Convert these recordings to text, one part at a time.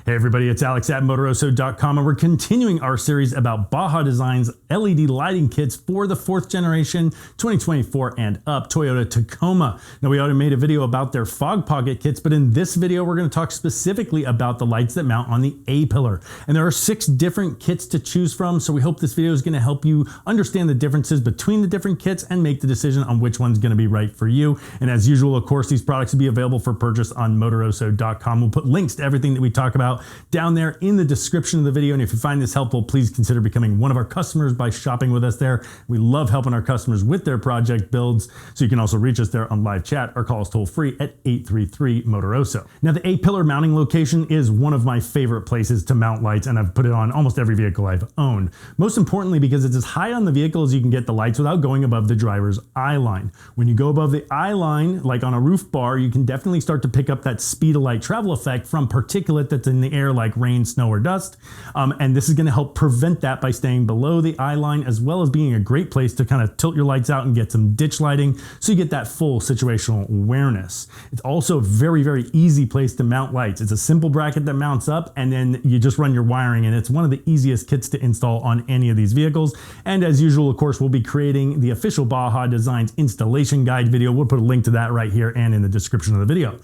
Hey everybody, it's Alex at Motoroso.com, and we're continuing our series about Baja Design's LED lighting kits for the 4th generation 2024 and up Toyota Tacoma. Now, we already made a video about their fog pocket kits, but in this video we're going to talk specifically about the lights that mount on the A-Pillar. And there are 6 different kits to choose from, so we hope this video is going to help you understand the differences between the different kits and make the decision on which one's going to be right for you. And as usual, of course, these products will be available for purchase on Motoroso.com. We'll put links to everything that we talk about down there in the description of the video. And if you find this helpful, please consider becoming one of our customers by shopping with us there. We love helping our customers with their project builds. So you can also reach us there on live chat or call us toll free at 833-MOTOROSO. Now, the A-Pillar mounting location is one of my favorite places to mount lights, and I've put it on almost every vehicle I've owned. Most importantly, because it's as high on the vehicle as you can get the lights without going above the driver's eye line. When you go above the eye line, like on a roof bar, you can definitely start to pick up that speed of light travel effect from particulate that's in the air, like rain, snow, or dust. And this is going to help prevent that by staying below the eye line, as well as being a great place to kind of tilt your lights out and get some ditch lighting so you get that full situational awareness. It's also a very, very easy place to mount lights. It's a simple bracket that mounts up, and then you just run your wiring, and it's one of the easiest kits to install on any of these vehicles. And as usual, of course, we'll be creating the official Baja Designs installation guide video. We'll put a link to that right here and in the description of the video.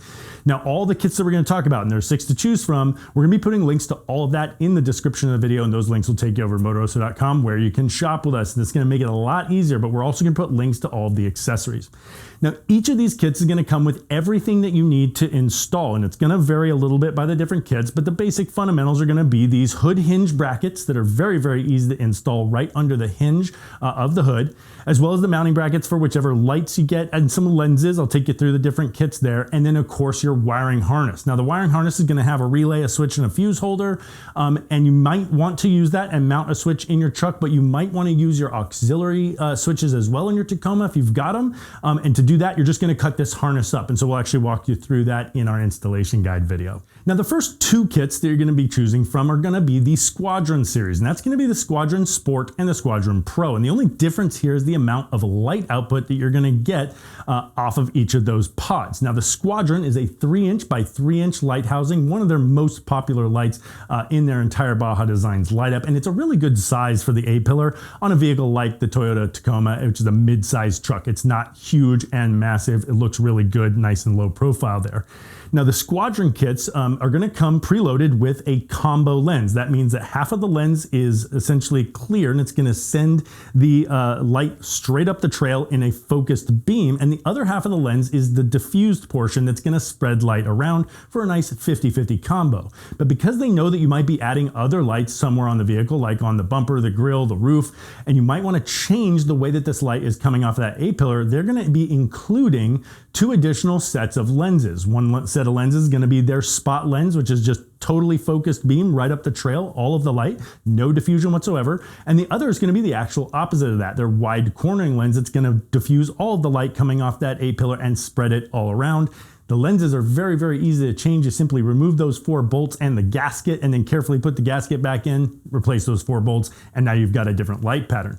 Now, all the kits that we're going to talk about, and there's 6 to choose from, we're going to be putting links to all of that in the description of the video, and those links will take you over to Motoroso.com where you can shop with us. And it's going to make it a lot easier, but we're also going to put links to all of the accessories. Now, each of these kits is going to come with everything that you need to install, and it's going to vary a little bit by the different kits, but the basic fundamentals are going to be these hood hinge brackets that are very, very easy to install right under the hinge of the hood, as well as the mounting brackets for whichever lights you get, and some lenses. I'll take you through the different kits there, and then of course your wiring harness. Now, the wiring harness is going to have a relay, a switch, and a fuse holder, and you might want to use that and mount a switch in your truck, but you might want to use your auxiliary switches as well in your Tacoma if you've got them, and to do that, you're just going to cut this harness up. And so we'll actually walk you through that in our installation guide video. Now, the first 2 kits that you're going to be choosing from are going to be the Squadron series, and that's going to be the Squadron Sport and the Squadron Pro. And the only difference here is the amount of light output that you're going to get off of each of those pods. Now, the Squadron is a 3-inch by 3-inch light housing, one of their most popular lights in their entire Baja Designs light up. And it's a really good size for the A-Pillar on a vehicle like the Toyota Tacoma, which is a mid-sized truck. It's not huge and massive. It looks really good, nice and low profile there. Now, the Squadron kits are going to come preloaded with a combo lens. That means that half of the lens is essentially clear, and it's going to send the light straight up the trail in a focused beam, and the other half of the lens is the diffused portion that's going to spread light around for a nice 50-50 combo. But because they know that you might be adding other lights somewhere on the vehicle, like on the bumper, the grille, the roof, and you might want to change the way that this light is coming off that A-Pillar, they're going to be including 2 additional sets of lenses. One set of lenses is going to be their spot lens, which is just totally focused beam right up the trail, all of the light, no diffusion whatsoever. And the other is going to be the actual opposite of that, their wide cornering lens. It's going to diffuse all of the light coming off that A-Pillar and spread it all around. The lenses are very, very easy to change. You simply remove those 4 bolts and the gasket, and then carefully put the gasket back in, replace those 4 bolts, and now you've got a different light pattern.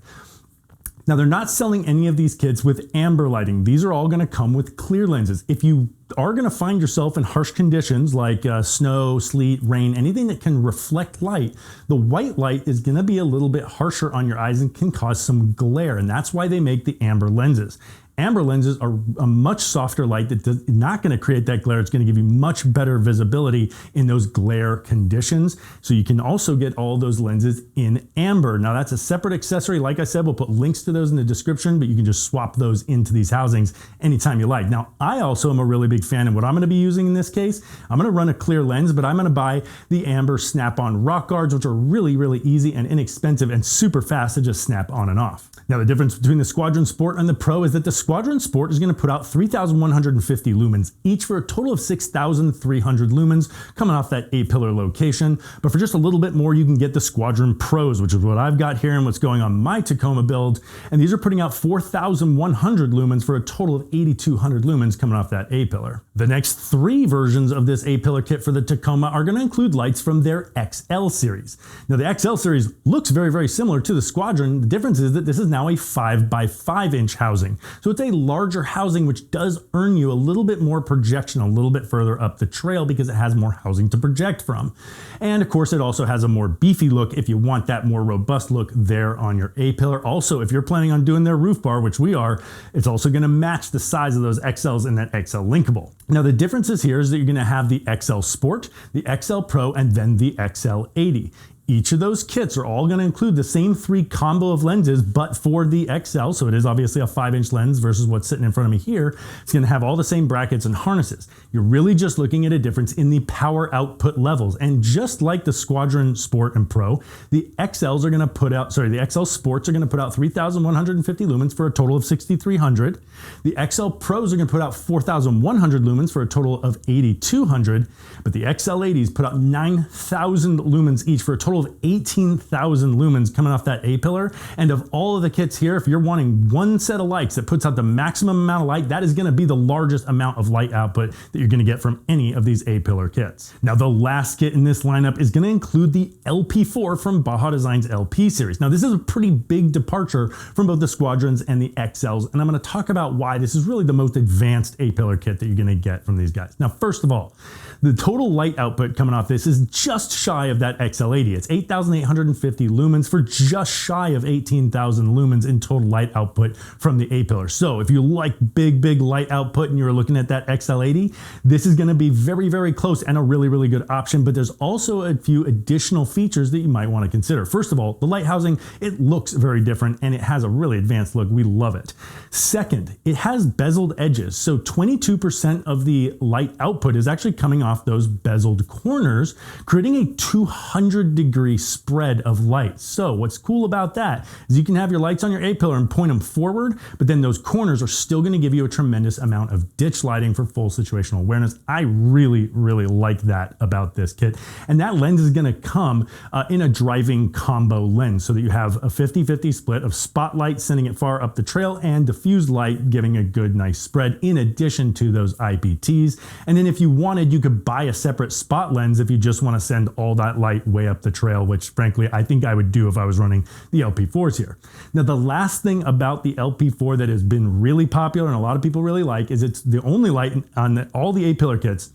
Now, they're not selling any of these kits with amber lighting. These are all going to come with clear lenses. If you are going to find yourself in harsh conditions like snow, sleet, rain, anything that can reflect light, the white light is going to be a little bit harsher on your eyes and can cause some glare, and that's why they make the amber lenses. Amber lenses are a much softer light that is not going to create that glare. It's going to give you much better visibility in those glare conditions. So you can also get all those lenses in amber. Now, that's a separate accessory. Like I said, we'll put links to those in the description, but you can just swap those into these housings anytime you like. Now, I also am a really big fan of what I'm going to be using in this case. I'm going to run a clear lens, but I'm going to buy the amber snap-on rock guards, which are really, really easy and inexpensive and super fast to just snap on and off. Now, the difference between the Squadron Sport and the Pro is that the Squadron Sport is going to put out 3,150 lumens each for a total of 6,300 lumens coming off that A-Pillar location. But for just a little bit more, you can get the Squadron Pros, which is what I've got here and what's going on my Tacoma build. And these are putting out 4,100 lumens for a total of 8,200 lumens coming off that A-Pillar. The next 3 versions of this A-Pillar kit for the Tacoma are going to include lights from their XL series. Now, the XL series looks very, very similar to the Squadron. The difference is that this is now a 5 by 5 inch housing. So So it's a larger housing, which does earn you a little bit more projection a little bit further up the trail because it has more housing to project from. And of course, it also has a more beefy look if you want that more robust look there on your A-Pillar. Also, if you're planning on doing their roof bar, which we are, it's also going to match the size of those XLs in that XL linkable. Now, the differences here is that you're going to have the XL Sport, the XL Pro, and then the XL80. Each of those kits are all going to include the same 3 combo of lenses, but for the XL, so it is obviously a 5-inch lens versus what's sitting in front of me here, it's going to have all the same brackets and harnesses. You're really just looking at a difference in the power output levels. And just like the Squadron Sport and Pro, the XLs are going to put out, the XL Sports are going to put out 3,150 lumens for a total of 6,300. The XL Pros are going to put out 4,100 lumens for a total of 8,200. But the XL80s put out 9,000 lumens each for a total of 18,000 lumens coming off that A-Pillar. And of all of the kits here, if you're wanting one set of lights that puts out the maximum amount of light, that is going to be the largest amount of light output that you're going to get from any of these A-Pillar kits. Now, the last kit in this lineup is going to include the LP4 from Baja Design's LP series. Now, this is a pretty big departure from both the Squadrons and the XLs, and I'm going to talk about why this is really the most advanced A-Pillar kit that you're going to get from these guys. Now, first of all, the total light output coming off this is just shy of that XL80. It's 8,850 lumens for just shy of 18,000 lumens in total light output from the A-Pillar. So if you like big light output and you're looking at that XL80, this is going to be very, very close and a really, really good option. But there's also a few additional features that you might want to consider. First of all, the light housing, it looks very different and it has a really advanced look. We love it. Second, it has bezeled edges. So 22% of the light output is actually coming off those bezeled corners, creating a 200-degree spread of light. So what's cool about that is you can have your lights on your A-Pillar and point them forward, but then those corners are still going to give you a tremendous amount of ditch lighting for full situational awareness. I really, really like that about this kit. And that lens is going to come in a driving combo lens so that you have a 50-50 split of spotlight sending it far up the trail and diffused light giving a good, nice spread in addition to those IPTs. And then if you wanted, you could buy a separate spot lens if you just want to send all that light way up the trail, which frankly, I think I would do if I was running the LP4s here. Now, the last thing about the LP4 that has been really popular and a lot of people really like is it's the only light on all the A-Pillar kits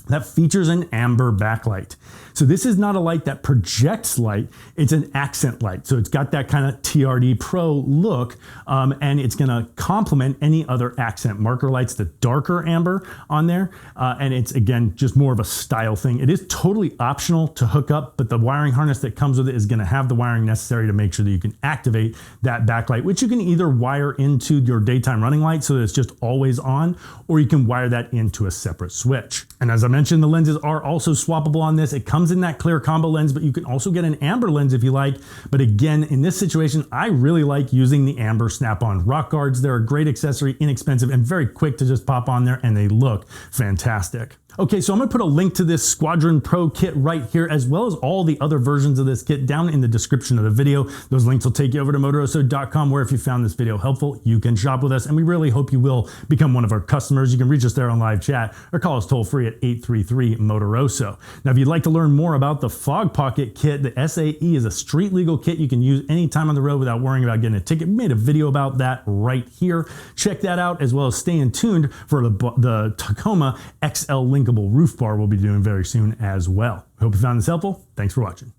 that features an amber backlight. So this is not a light that projects light, it's an accent light. So it's got that kind of TRD Pro look, and it's gonna complement any other accent marker lights, the darker amber on there. And it's, again, just more of a style thing. It is totally optional to hook up, but the wiring harness that comes with it is gonna have the wiring necessary to make sure that you can activate that backlight, which you can either wire into your daytime running light so that it's just always on, or you can wire that into a separate switch. And as I mentioned, the lenses are also swappable on this. It comes in that clear combo lens, but you can also get an amber lens if you like. But again, in this situation, I really like using the amber snap-on rock guards. They're a great accessory, inexpensive, and very quick to just pop on there, and they look fantastic. Okay, so I'm gonna put a link to this Squadron Pro kit right here, as well as all the other versions of this kit down in the description of the video. Those links will take you over to Motoroso.com, where if you found this video helpful, you can shop with us, and we really hope you will become one of our customers. You can reach us there on live chat or call us toll free at 833-MOTOROSO. Now, if you'd like to learn more about the Fog Pocket kit, the SAE is a street legal kit you can use anytime on the road without worrying about getting a ticket. We made a video about that right here. Check that out, as well as staying tuned for the Tacoma XL linkable roof bar we'll be doing very soon as well. Hope you found this helpful. Thanks for watching.